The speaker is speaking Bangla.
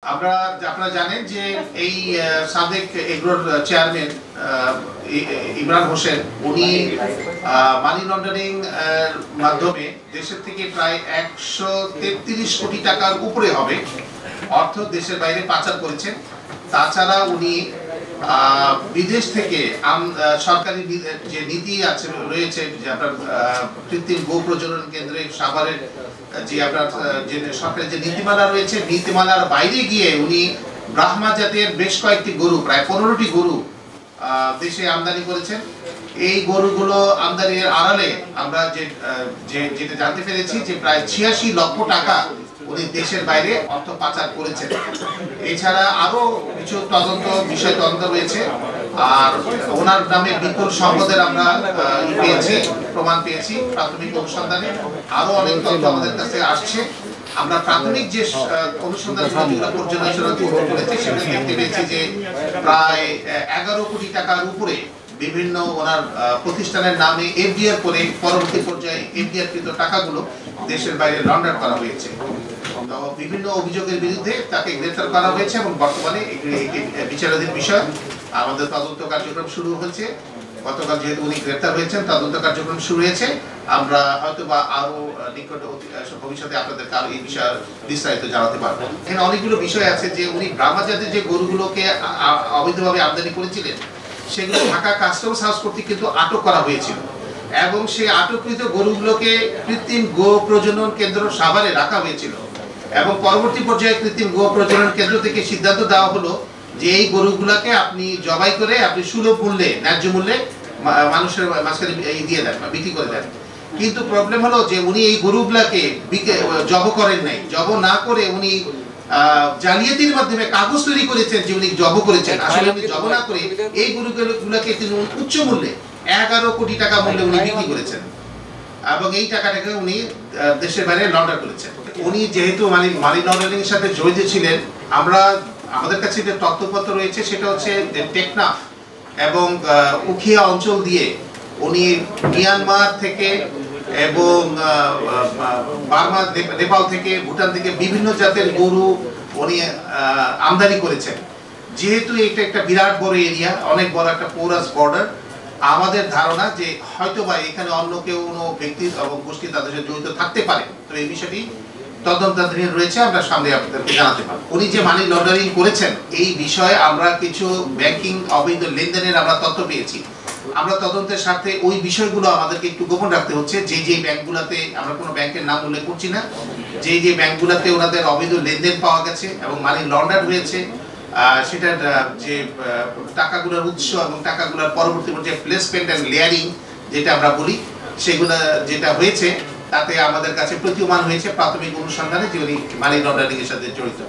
আপনারা জানেন যে এই সাদেক এগ্রোর চেয়ারম্যান ইমরান হোসেন উনি মানি লন্ডারিং মাধ্যমে দেশের থেকে প্রায় 133 কোটি টাকার উপরে হবে অর্থ দেশের বাইরে পাচার করেছেন। তাছাড়া উনি বিদেশ থেকে সরকারি যে নীতি আছে রয়েছে যে আপনার কৃত্রিম গো প্রজনন কেন্দ্রে সাভারের যে আপনার যে সরকারি যে নীতিমালা রয়েছে নীতিমালার বাইরে গিয়ে উনি ব্রাহ্মা জাতের বেশ কয়েকটি গরু প্রায় 15টি গরু দেশে আমদানি করেছেন। এই গরুগুলো আমদানির আড়ালে আমরা যেটা জানতে পেরেছি যে প্রায় 86 লক্ষ টাকা উনি দেশের বাইরে অর্থ পাচার করেছেন। এছাড়া আরো কিছু বিষয় তদন্ত রয়েছে। আর ওনার নামে বিপুল সম্পদের আমরা প্রমাণ পেয়েছি প্রাথমিক অনুসন্ধানে। আরো অনেক তথ্য আমাদের কাছে আসছে। আমরা প্রাথমিক যে অনুসন্ধান পর্যালোচনা করেছি সেখানে দেখতে পেয়েছি যে প্রায় 11 কোটি টাকার উপরে বিভিন্ন ওনার প্রতিষ্ঠানের নামে এফডিআর করে পরবর্তী পর্যায়ে এফডিআর কৃত টাকাগুলো দেশের বাইরে লন্ডার করা হয়েছে। বিভিন্ন অভিযোগের বিরুদ্ধে তাকে গ্রেফতার করা হয়েছে এবং বর্তমানে বিচারাধীন বিষয়। আমাদের তদন্ত কার্যক্রম শুরু হয়েছে। গতকাল যেহেতু উনি গ্রেফতার হয়েছেন তদন্ত কার্যক্রম শুরু হয়েছে। আমরা হয়তো বা আরো নিকট ভবিষ্যতে আপনাদেরকে আরো এই বিষয়ে বিস্তারিত জানাতে পারবো। এখানে অনেকগুলো বিষয় আছে যে উনি ব্রাহ্মা জাতের যে গরুগুলোকে অবৈধভাবে আমদানি করেছিলেন সেগুলো ঢাকা কাস্টমস হাউস কর্তৃক কিন্তু আটক করা হয়েছিল এবং সেই আটককৃত গরুগুলোকে কৃত্রিম গো প্রজনন কেন্দ্র সাভারে রাখা হয়েছিল এবং পরবর্তী পর্যায়ে কৃত্রিম গো প্রজনন কেন্দ্র থেকে সিদ্ধান্ত দেওয়া হলো যে এই গরুগুলোকে আপনি জবাই করে আপনি সুলভ মূল্যে ন্যায্য মূল্যে মানুষের মাঝখানে দিয়ে দেন বা বিক্রি করে দেন। কিন্তু প্রবলেম হলো যে উনি এই গরুগুলাকে জব করেন নাই। জব না করে উনি জালিয়াতির মাধ্যমে কাগজ তৈরি করেছেন যে উনি জব করেছেন। আসলে উনি জব না করে এই গরুগুলোকে তিনি উচ্চ মূল্যে 11 কোটি টাকা মূল্যে উনি বিক্রি করেছেন এবং এই টাকাটাকে উনি দেশের বাইরে লন্ডার করেছেন। উনি যেহেতু মানি লন্ডারিং এর সাথে জড়িত ছিলেন, আমাদের কাছে যে তথ্যপত্র রয়েছে সেটা হচ্ছে টেকনাফ এবং উখিয়া অঞ্চল দিয়ে উনি মিয়ানমার থেকে এবং বার্মা নেপাল থেকে ভুটান থেকে বিভিন্ন জাতের গরু উনি আমদানি করেছেন। যেহেতু এটা একটা বিরাট বড় এরিয়া, অনেক বড় একটা পোরাস বর্ডার, আমাদের ধারণা যে হয়তোবা এখানে অন্য কেউ কোনো ব্যক্তি এবং গোষ্ঠী তাদের সাথে জড়িত থাকতে পারে। তো এই বিষয়টি তদন্তাধীন রয়েছে, আমরা সামনে আপনাদেরকে জানাতে পারবো। উনি যে মানি লন্ডারিং করেছেন এই বিষয়ে আমরা কিছু ব্যাংকিং অবৈধ লেনদেনের আমরা তথ্য পেয়েছি। আমরা তদন্তের স্বার্থে ওই বিষয়গুলো আমাদেরকে একটু গোপন রাখতে হচ্ছে। যে ব্যাংকগুলোতে, আমরা কোনো ব্যাংকের নাম উল্লেখ করছি না, যে ব্যাংকগুলোতে ওনাদের অবৈধ লেনদেন পাওয়া গেছে এবং মানি লন্ডার হয়েছে সেটার যে টাকাগুলোর উৎস এবং টাকাগুলোর পরবর্তী পর্যায়ে প্লেসমেন্ট অ্যান্ড লেয়ারিং যেটা আমরা বলি সেগুলো যেটা হয়েছে তাতে আমাদের কাছে প্রতীয়মান হয়েছে প্রাথমিক অনুসন্ধানে যে উনি মানি লন্ডারিং এর সাথে জড়িত।